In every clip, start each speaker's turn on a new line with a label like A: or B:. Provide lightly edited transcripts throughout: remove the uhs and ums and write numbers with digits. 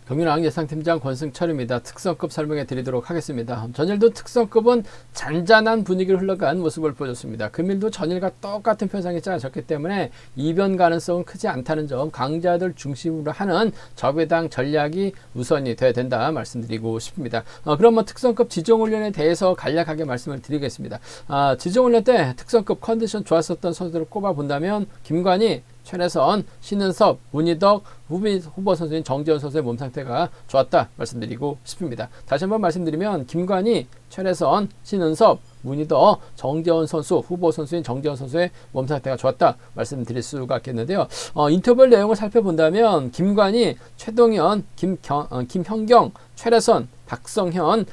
A: 경윤왕 예상팀장 권승철입니다. 특성급 설명해 드리도록 하겠습니다. 전일도 특성급은 잔잔한 분위기를 흘러간 모습을 보여줬습니다. 금일도 전일과 똑같은 표상이 짜졌기 때문에 이변 가능성은 크지 않다는 점, 강자들 중심으로 하는 저배당 전략이 우선이 돼야 된다 말씀드리고 싶습니다. 그럼 특성급 지정훈련에 대해서 간략하게 말씀을 드리겠습니다. 지정훈련 때 특성급 컨디션 좋았었던 선수들을 꼽아본다면 김관희, 최래선, 신은섭, 문희덕, 후보 선수인 정재원 선수의 몸 상태가 좋았다 말씀드리고 싶습니다. 다시 한번 말씀드리면 김관희, 최래선, 신은섭, 문희덕, 정재원 선수, 후보 선수인 정재원 선수의 몸 상태가 좋았다 말씀드릴 수가 있겠는데요. 인터뷰 내용을 살펴본다면 김관희, 최동현, 김현경, 최래선, 박성현,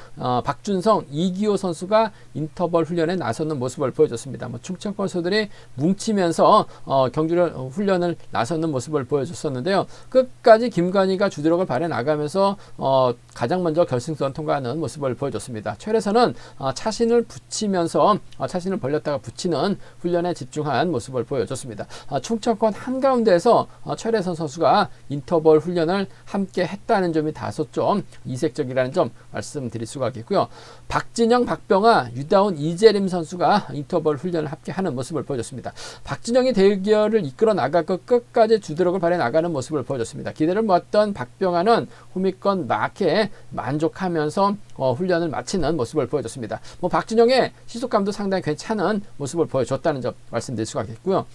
A: 박준성, 이기호 선수가 인터벌 훈련에 나서는 모습을 보여줬습니다. 충청권 선수들이 뭉치면서 훈련을 나서는 모습을 보여줬었는데요. 끝까지 김관희가 주도력을 발휘해 나가면서 가장 먼저 결승선 통과하는 모습을 보여줬습니다. 최래선은 차신을 붙이면서 차신을 벌렸다가 붙이는 훈련에 집중한 모습을 보여줬습니다. 충청권 한가운데에서 최래선 선수가 인터벌 훈련을 함께 했다는 점이 다소 좀 이색적이라는 점 말씀드릴 수가 있겠고요. 박진영, 박병아, 유다운, 이재림 선수가 인터벌 훈련을 함께 하는 모습을 보여줬습니다. 박진영이 대결을 이끌어 나가고 끝까지 주도력을 발휘해 나가는 모습을 보여줬습니다. 기대를 모았던 박병아는 후미권 마크에 만족하면서 훈련을 마치는 모습을 보여줬습니다. 박진영의 시속감도 상당히 괜찮은 모습을 보여줬다는 점 말씀드릴 수가 있겠고요.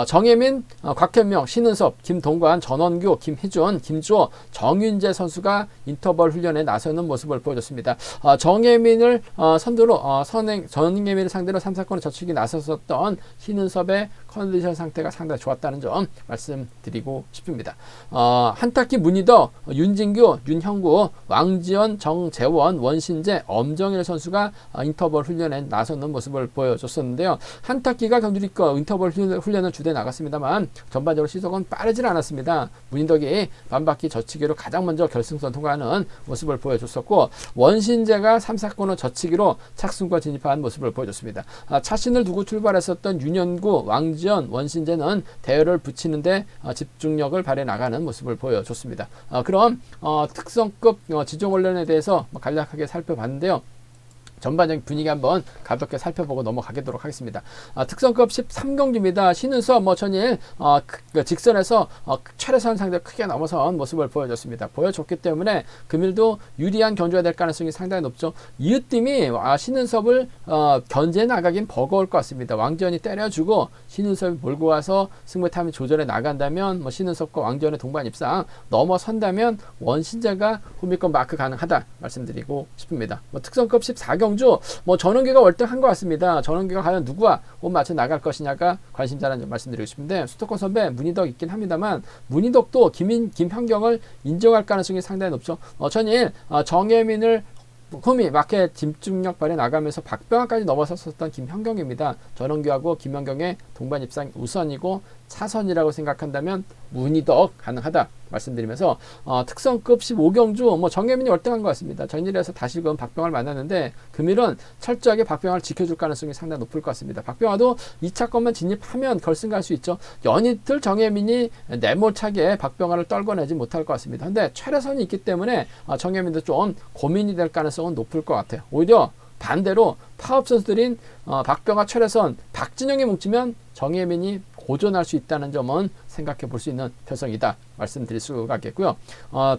A: 정혜민, 곽현명, 신은섭, 김동관, 전원규, 김희준, 김주호, 정윤재 선수가 인터벌 훈련에 나서는 모습을 보여줬습니다. 정혜민을 정혜민을 상대로 3사건을 젖히기 나섰었던 신은섭의 컨디션 상태가 상당히 좋았다는 점 말씀드리고 싶습니다. 한탁기, 문희덕, 윤진규, 윤형구, 왕지원, 정재원, 원신재, 엄정일 선수가 인터벌 훈련에 나서는 모습을 보여줬었는데요. 한탁기가 인터벌 훈련을 주도해 나갔습니다만 전반적으로 시속은 빠르진 않았습니다. 문희덕이 반바퀴 젖히기로 가장 먼저 결승선 통과하는 모습을 보여줬었고, 원신재가 3사건을 젖히기로 착순과 진입한 모습을 보여줬습니다. 차신을 두고 출발했었던 윤현구, 왕지원, 원신재는 대열을 붙이는데 집중력을 발휘해 나가는 모습을 보여줬습니다. 그럼 특성급 지정훈련에 대해서 간략하게 살펴봤는데요. 전반적인 분위기 한번 가볍게 살펴보고 넘어가도록 하겠습니다. 특성급 13경기입니다. 신은섭 전일 직선에서 최래선 상대로 크게 넘어선 모습을 보여줬습니다. 보여줬기 때문에 금일도 유리한 견주가 될 가능성이 상당히 높죠. 이웃팀이 신은섭을 견제해 나가긴 버거울 것 같습니다. 왕지원이 때려주고 신은섭이 몰고 와서 승부 타임을 조절해 나간다면 신은섭과 왕지원의 동반 입상 넘어선다면 원신재가 후미권 마크 가능하다 말씀드리고 싶습니다. 특성급 14경주 전원기가 월등한 것 같습니다. 전원기가 과연 누구와 옷 맞춰 나갈 것이냐가 관심사라는 점 말씀드리고 싶은데, 수도권 선배 문희덕 있긴 합니다만 문희덕도 김현경을 인정할 가능성이 상당히 높죠. 전일 정혜민을 홈이 마켓 집중력 발휘해 나가면서 박병아까지 넘어섰었던 김현경입니다. 전원규하고 김현경의 동반 입상 우선이고 차선이라고 생각한다면 문희덕 가능하다 말씀드리면서 특성급 15경주 정혜민이 월등한 것 같습니다. 전일에서 다시금 박병아를 만났는데 금일은 철저하게 박병아를 지켜줄 가능성이 상당히 높을 것 같습니다. 박병아도 2차권만 진입하면 결승 갈 수 있죠. 연이틀 정혜민이 내몰차게 박병아를 떨궈내지 못할 것 같습니다. 근데 최래선이 있기 때문에 정혜민도 좀 고민이 될 가능성은 높을 것 같아요. 오히려 반대로 파업 선수들인 박병아, 최래선, 박진영이 뭉치면 정혜민이 고전할 수 있다는 점은 생각해 볼 수 있는 표성이다 말씀드릴 수가 있겠고요.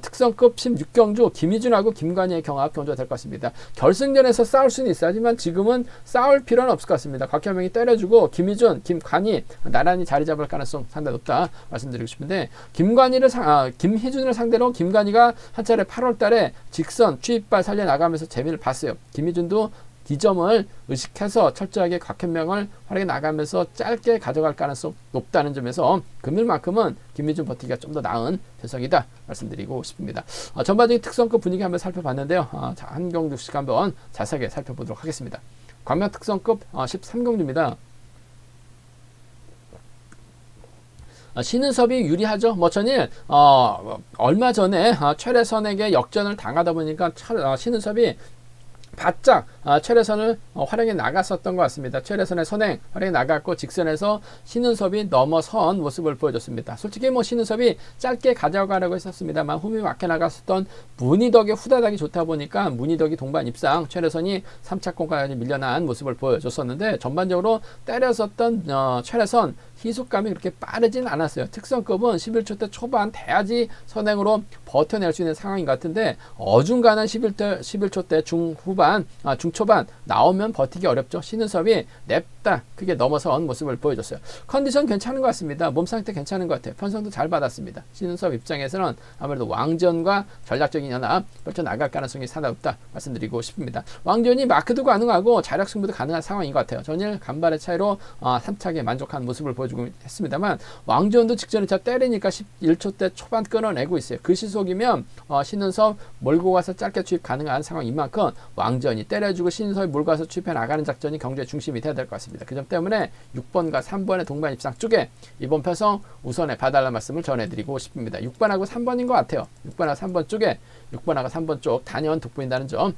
A: 특성급 16경주 김희준하고 김관희의 경합 경주가 될 것 같습니다. 결승전에서 싸울 수는 있어 하지만 지금은 싸울 필요는 없을 것 같습니다. 곽현명이 때려주고 김희준, 김관희 나란히 자리 잡을 가능성 상당히 높다 말씀드리고 싶은데, 김희준을 상대로 김관희가 한 차례 8월 달에 직선 추입발 살려나가면서 재미를 봤어요. 김희준도 이 점을 의식해서 철저하게 곽현명을 활약해 나가면서 짧게 가져갈 가능성 높다는 점에서 금일만큼은 김희준 버티기가 좀 더 나은 표성이다 말씀드리고 싶습니다. 전반적인 특성급 분위기 한번 살펴봤는데요. 한 경주씩 한번 자세하게 살펴보도록 하겠습니다. 광명 특성급 13경주입니다. 신은섭이 유리하죠. 전일 얼마 전에 최래선에게 역전을 당하다 보니까 신은섭이 바짝 최래선을 활용해 나갔었던 것 같습니다. 최래선의 선행 활용해 나갔고 직선에서 신은섭이 넘어선 모습을 보여줬습니다. 솔직히 뭐 신은섭이 짧게 가져가려고 했었습니다만 홈이 막혀 나갔었던 문희덕의 후다닥이 좋다 보니까 문희덕이 동반 입상, 최래선이 3차권까지 밀려난 모습을 보여줬었는데 전반적으로 때렸었던 최래선 희속감이 그렇게 빠르진 않았어요. 특성급은 11초 대 초반 돼야지 선행으로 버텨낼 수 있는 상황인 것 같은데 어중간한 11초 대 중후반, 중초반 나오면 버티기 어렵죠. 신은섭이 냅다 크게 넘어선 모습을 보여줬어요. 컨디션 괜찮은 것 같습니다. 몸 상태 괜찮은 것 같아요. 편성도 잘 받았습니다. 신은섭 입장에서는 아무래도 왕지연과 전략적인 연합 펼쳐나갈 가능성이 상당히 높다 말씀드리고 싶습니다. 왕지연이 마크도 가능하고 자력 승부도 가능한 상황인 것 같아요. 전일 간발의 차이로 3차게 만족한 모습을 보여주고 했습니다만 왕지연도 직전에 차 때리니까 11초 대 초반 끊어내고 있어요. 그 시속이면 신은섭 몰고 가서 짧게 추입 가능한 상황인 만큼 왕지연이 때려주고 신은섭이 몰고 가서 추입해 나가는 작전이 경주의 중심이 돼야 될 것 같습니다. 그 점 때문에 6번과 3번의 동반 입상 쪽에 이번 편성 우선에 봐달라는 말씀을 전해드리고 싶습니다. 6번하고 3번인 것 같아요. 6번하고 3번 쪽에 6번하고 3번 쪽 단연 돋보인다는 점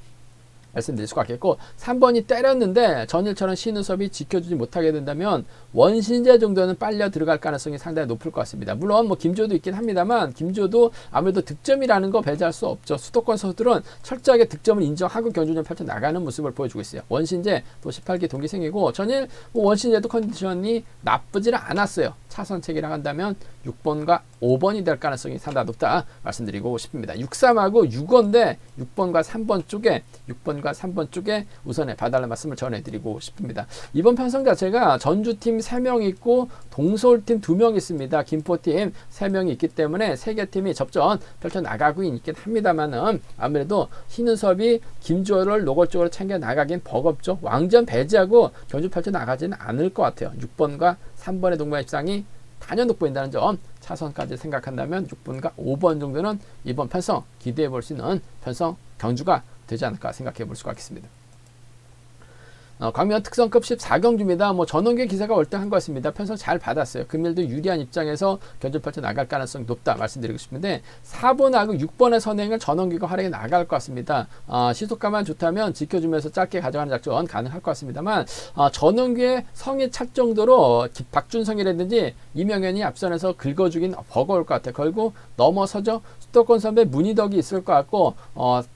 A: 말씀드릴 수가 있겠고 3번이 때렸는데 전일처럼 신은섭이 지켜주지 못하게 된다면 원신재 정도는 빨려 들어갈 가능성이 상당히 높을 것 같습니다. 물론 뭐 김주호도 있긴 합니다만 김주호도 아무래도 득점이라는 거 배제할 수 없죠. 수도권 선수들은 철저하게 득점을 인정하고 경주전 펼쳐 나가는 모습을 보여주고 있어요. 원신재 또 18기 동기생이고 전일 원신재도 컨디션이 나쁘지는 않았어요. 차선책이라 한다면 6번과 5번이 될 가능성이 상당히 높다 말씀드리고 싶습니다. 6-3하고 6원대 6번과 3번 쪽에 6번과 3번 쪽에 우선에 봐달라는 말씀을 전해드리고 싶습니다. 이번 편성 자체가 전주팀 3명 있고 동서울팀 2명 있습니다. 김포팀 3명이 있기 때문에 3개 팀이 접전 펼쳐나가고 있긴 합니다만은 아무래도 신은섭이 김주호를 노골적으로 챙겨 나가긴 버겁죠. 왕전 배제하고 경주 펼쳐나가지는 않을 것 같아요. 6번과 3번의 동반 입상이 단연 돋보인다는 점 차선까지 생각한다면 6번과 5번 정도는 이번 편성 기대해 볼 수 있는 편성 경주가 되지 않을까 생각해 볼 수가 있겠습니다. 광명 특성급 14경주입니다. 뭐 전원규의 기세가 월등한 것 같습니다. 편성 잘 받았어요. 금일도 유리한 입장에서 견주 펼쳐 나갈 가능성이 높다 말씀드리고 싶은데 4번하고 6번의 선행을 전원규가 활용해 나갈 것 같습니다. 시속감만 좋다면 지켜주면서 짧게 가져가는 작전 가능할 것 같습니다만 전원규의 성이 찰 정도로 박준성이라든지 이명현이 앞선에서 긁어주긴 버거울 것 같아요. 결국 넘어서죠. 수도권 선배 문희덕이 있을 것 같고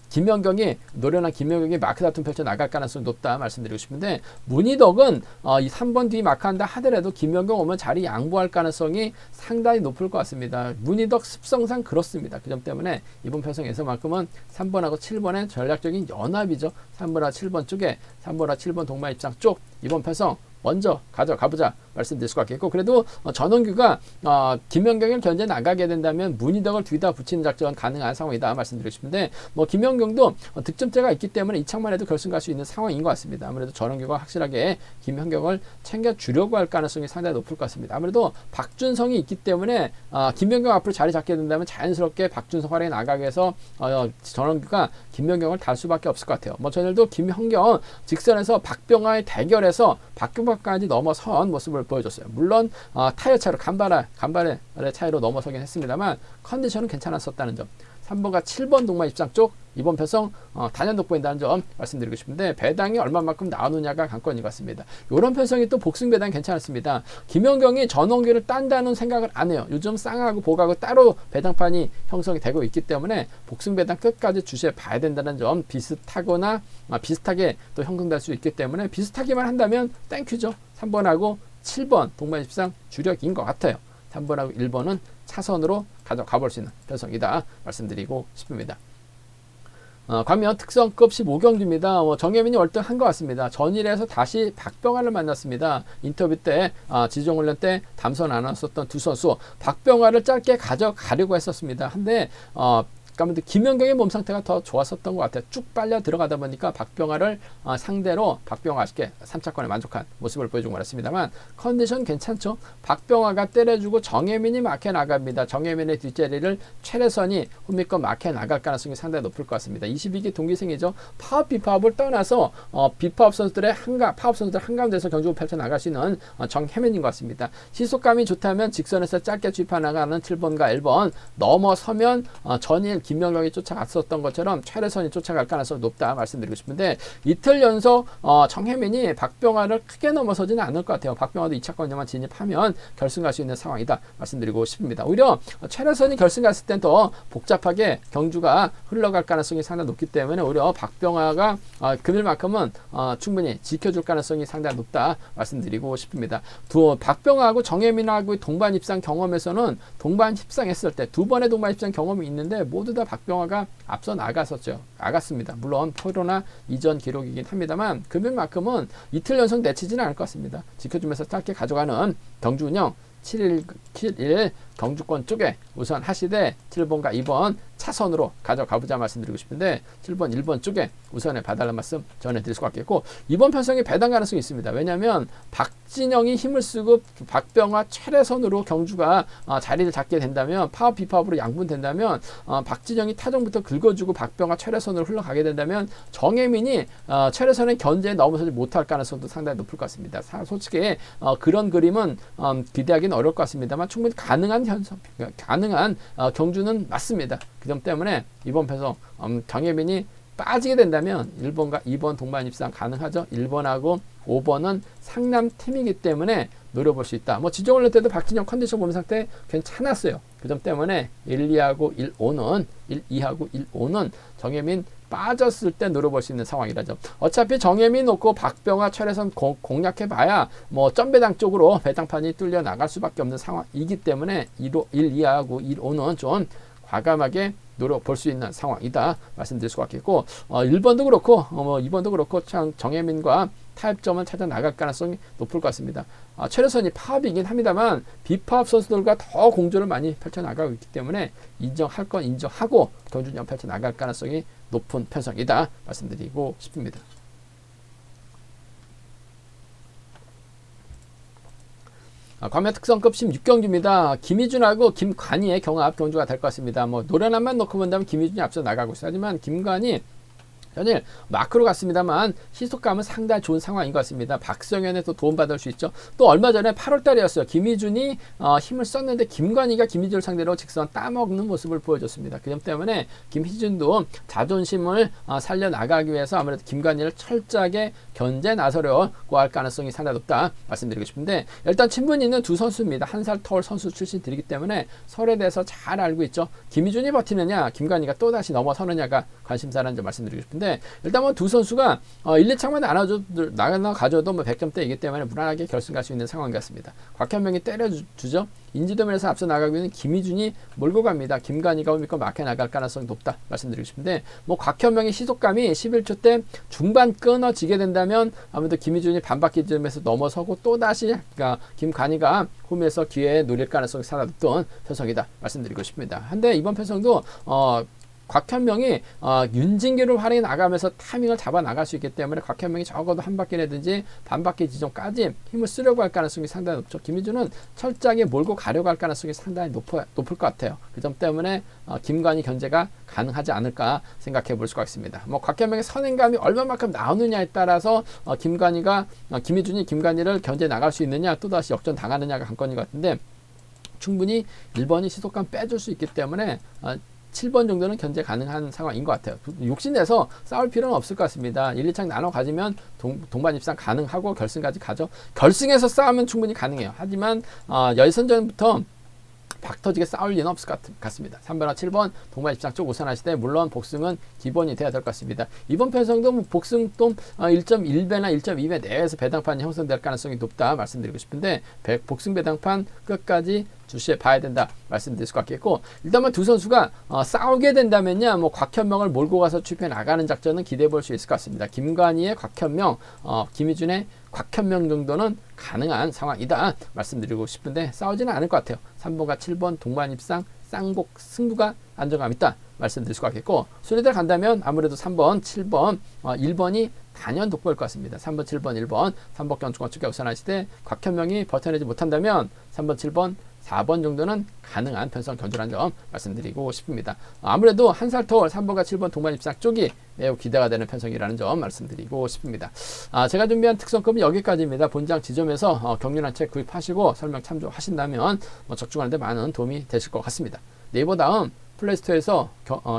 A: 김연경이 노련한 김연경이 마크 다툼 펼쳐 나갈 가능성이 높다 말씀드리고 싶은데 문희덕은 이 3번 뒤 마크한다 하더라도 김연경 오면 자리 양보할 가능성이 상당히 높을 것 같습니다. 문희덕 습성상 그렇습니다. 그 점 때문에 이번 편성에서만큼은 3번하고 7번의 전략적인 연합이죠. 3번하고 7번 쪽에 3번하고 7번 동반 입장 쪽 이번 편성 먼저 가져가보자 말씀드릴 수가 있겠고 그래도 전원규가 김연경을 견제 나가게 된다면 문희덕을 뒤다 붙이는 작전 가능한 상황이다 말씀드리고 싶은데 뭐 김연경도 득점대가 있기 때문에 이창만 해도 결승 갈 수 있는 상황인 것 같습니다. 아무래도 전원규가 확실하게 김연경을 챙겨주려고 할 가능성이 상당히 높을 것 같습니다. 아무래도 박준성이 있기 때문에 김연경 앞으로 자리 잡게 된다면 자연스럽게 박준성 활용에 나가게 해서 전원규가 김연경을 달 수밖에 없을 것 같아요. 뭐 전일도 김연경 직선에서 박병하의 대결에서 박병하까지 넘어선 모습을 보여줬어요. 물론 타이어 차이로 간발의 차이로 넘어서긴 했습니다만 컨디션은 괜찮았었다는 점 3번과 7번 동반 입장 쪽 이번 편성 단연 돋보인다는 점 말씀드리고 싶은데 배당이 얼마만큼 나오느냐가 관건인 것 같습니다. 이런 편성이 또 복승 배당 괜찮았습니다. 김연경이 전원규를 딴다는 생각을 안 해요. 요즘 쌍하고 복하고 따로 배당판이 형성이 되고 있기 때문에 복승 배당 끝까지 주시해 봐야 된다는 점 비슷하거나 비슷하게 또 형성될 수 있기 때문에 비슷하기만 한다면 땡큐죠. 3번하고 7번 동반 입상 주력인 것 같아요. 3번하고 1번은 차선으로 가져가 볼 수 있는 편성이다 말씀드리고 싶습니다. 광명 특성급 15경주입니다. 정혜민이 월등한 것 같습니다. 전일에서 다시 박병하를 만났습니다. 인터뷰 때 지정훈련 때 담선 안 왔었던 두 선수 박병하를 짧게 가져가려고 했었습니다. 한데 그러니까 김연경의 몸 상태가 더 좋았었던 것 같아요. 쭉 빨려 들어가다 보니까 박병하를 상대로 박병하 아쉽게 3차권에 만족한 모습을 보여주고 말았습니다만 컨디션 괜찮죠. 박병하가 때려주고 정혜민이 막혀 나갑니다. 정혜민의 뒷자리를 최래선이 홈미권 막혀 나갈 가능성이 상당히 높을 것 같습니다. 22기 동기생이죠. 파업 비파업을 떠나서 비파업 선수들의 파업 선수들 한가운데서 경주를 펼쳐 나갈 수 있는 정혜민인 것 같습니다. 시속감이 좋다면 직선에서 짧게 주입해 나가는 7번과 1번 넘어서면 전일 김연경이 쫓아갔었던 것처럼 최래선이 쫓아갈 가능성이 높다 말씀드리고 싶은데 이틀 연속 정혜민이 박병화를 크게 넘어서지는 않을 것 같아요. 박병화도 2차권에만 진입하면 결승 갈 수 있는 상황이다 말씀드리고 싶습니다. 오히려 최래선이 결승 갔을 땐 더 복잡하게 경주가 흘러갈 가능성이 상당히 높기 때문에 오히려 박병화가 금일만큼은 충분히 지켜줄 가능성이 상당히 높다 말씀드리고 싶습니다. 박병화하고 정혜민하고 동반 입상 경험에서는 동반 입상했을 때 두 번의 동반 입상 경험이 있는데 모두 다 박병화가 앞서 나갔습니다. 물론 코로나 이전 기록이긴 합니다만 금일만큼은 이틀 연속 내치지는 않을 것 같습니다. 지켜주면서 짧게 가져가는 경주 운영 7일 경주권 쪽에 우선 하시되 7번과 2번 차선으로 가져가보자 말씀드리고 싶은데 7번, 1번 쪽에 우선에 봐달라는 말씀 전해드릴 수가 있겠고 이번 편성이 배당 가능성이 있습니다. 왜냐하면 박진영이 힘을 쓰고 박병화 최래선으로 경주가 자리를 잡게 된다면 파업 비파업으로 양분된다면 박진영이 타정부터 긁어주고 박병화 최래선으로 흘러가게 된다면 정혜민이 최래선의 견제에 넘어서지 못할 가능성도 상당히 높을 것 같습니다. 솔직히 그런 그림은 기대하기는 어려울 것 같습니다만 충분히 가능한 경주는 맞습니다. 그 점 때문에 이번 편성 정혜민이 빠지게 된다면 1번과 2번 동반 입상 가능하죠. 1번하고 5번은 상남 팀이기 때문에 노려볼 수 있다. 지정 올릴 때도 박진영 컨디션 몸 상태 괜찮았어요. 그 점 때문에 1, 2하고 1, 2하고 1, 5는 정혜민 빠졌을 때 노려볼 수 있는 상황이라죠. 어차피 정혜민 놓고 박병화 최래선 공략해봐야 점배당 쪽으로 배당판이 뚫려 나갈 수밖에 없는 상황이기 때문에 1, 2하고 1, 5는 좀 과감하게 노려볼 수 있는 상황이다 말씀드릴 수가 있겠고 1번도 그렇고 2번도 그렇고 참 정혜민과 타협점을 찾아 나갈 가능성이 높을 것 같습니다. 최래선이 파업이긴 합니다만 비파업 선수들과 더 공조를 많이 펼쳐나가고 있기 때문에 인정할 건 인정하고 경주년 펼쳐나갈 가능성이 높은 편성이다 말씀드리고 싶습니다. 과면 특성급 16경주입니다. 김희준하고 김관희의 경합 경주가 될 것 같습니다. 노련함만 놓고 본다면 김희준이 앞서 나가고 있어요. 하지만 김관희 현일 마크로 갔습니다만 시속감은 상당히 좋은 상황인 것 같습니다. 박성현에 또 도움받을 수 있죠. 또 얼마 전에 8월달이었어요. 김희준이 힘을 썼는데 김관희가 김희준을 상대로 직선 따먹는 모습을 보여줬습니다. 그 점 때문에 김희준도 자존심을 살려나가기 위해서 아무래도 김관희를 철저하게 견제 나서려고 할 가능성이 상당히 높다 말씀드리고 싶은데 일단 친분이 있는 두 선수입니다. 한 살 터울 선수 출신들이기 때문에 설에 대해서 잘 알고 있죠. 김희준이 버티느냐 김관희가 또다시 넘어서느냐가 관심사라는 점 말씀드리고 싶은데 일단 두 선수가 1, 2차만 나가져도 100점대이기 때문에 무난하게 결승 갈 수 있는 상황 같습니다. 곽현명이 때려주죠. 인지도면에서 앞서 나가고 있는 김희준이 몰고 갑니다. 김관희가 오미권 막혀 나갈 가능성이 높다 말씀드리고 싶은데 곽현명의 시속감이 11초 때 중반 끊어지게 된다면 아무래도 김희준이 반바퀴쯤에서 넘어서고 또다시 김관희가 홈에서 기회에 노릴 가능성이 상당히 높던 편성이다 말씀드리고 싶습니다. 한데 이번 편성도 곽현명이 윤진규를 활용해 나가면서 타이밍을 잡아 나갈 수 있기 때문에 곽현명이 적어도 한 바퀴라든지 반바퀴 지점까지 힘을 쓰려고 할 가능성이 상당히 높죠. 김희준은 철저하게 몰고 가려고 할 가능성이 상당히 높을 것 같아요. 그 점 때문에 김관희 견제가 가능하지 않을까 생각해 볼 수가 있습니다. 곽현명의 선행감이 얼마만큼 나오느냐에 따라서 김희준이 김관희를 견제 나갈 수 있느냐 또다시 역전 당하느냐가 관건인 것 같은데 충분히 1번이 시속감 빼줄 수 있기 때문에 7번 정도는 견제 가능한 상황인 것 같아요. 욕심내서 싸울 필요는 없을 것 같습니다. 1, 2창 나눠 가지면 동반 입상 가능하고 결승까지 가죠. 결승에서 싸우면 충분히 가능해요. 하지만 열선전부터 박터지게 싸울 리는 없을 것 같습니다. 3번과 7번 동반 입상 쪽 우선하시되 물론 복승은 기본이 돼야 될 것 같습니다. 이번 편성도 복승 또 1.1배나 1.2배 내에서 배당판이 형성될 가능성이 높다 말씀드리고 싶은데 복승 배당판 끝까지 주시해 봐야 된다 말씀드릴 수 있겠고 일단은 두 선수가 싸우게 된다면요 곽현명을 몰고 가서 추격해 나가는 작전은 기대해 볼 수 있을 것 같습니다. 김관희의 곽현명, 김희준의 곽현명 정도는 가능한 상황이다 말씀드리고 싶은데 싸우지는 않을 것 같아요. 3번과 7번 동반 입상 쌍복 승부가 안정감 있다 말씀드릴 수가 있겠고 순위대로 간다면 아무래도 3번, 7번, 1번이 단연 돋보일 것 같습니다. 3번, 7번, 1번 3번 경주권 쪽에 우선하시되 곽현명이 버텨내지 못한다면 3번, 7번 4번 정도는 가능한 편성 견주라는 점 말씀드리고 싶습니다. 아무래도 한 살 터울 3번과 7번 동반 입상 쪽이 매우 기대가 되는 편성이라는 점 말씀드리고 싶습니다. 제가 준비한 특성급은 여기까지입니다. 본장 지점에서 경륜한 책 구입하시고 설명 참조하신다면 적중하는 데 많은 도움이 되실 것 같습니다. 네이버 다음 플레이스토어에서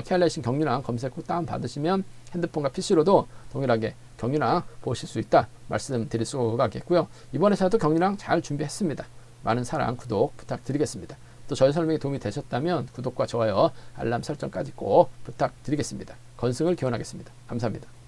A: 케알레신 경륜왕 검색 후 다운받으시면 핸드폰과 PC로도 동일하게 경륜왕 보실 수 있다 말씀드릴 수가 있겠고요. 이번 회차도 경륜왕 잘 준비했습니다. 많은 사랑, 구독 부탁드리겠습니다. 또 저희 설명이 도움이 되셨다면 구독과 좋아요, 알람 설정까지 꼭 부탁드리겠습니다. 건승을 기원하겠습니다. 감사합니다.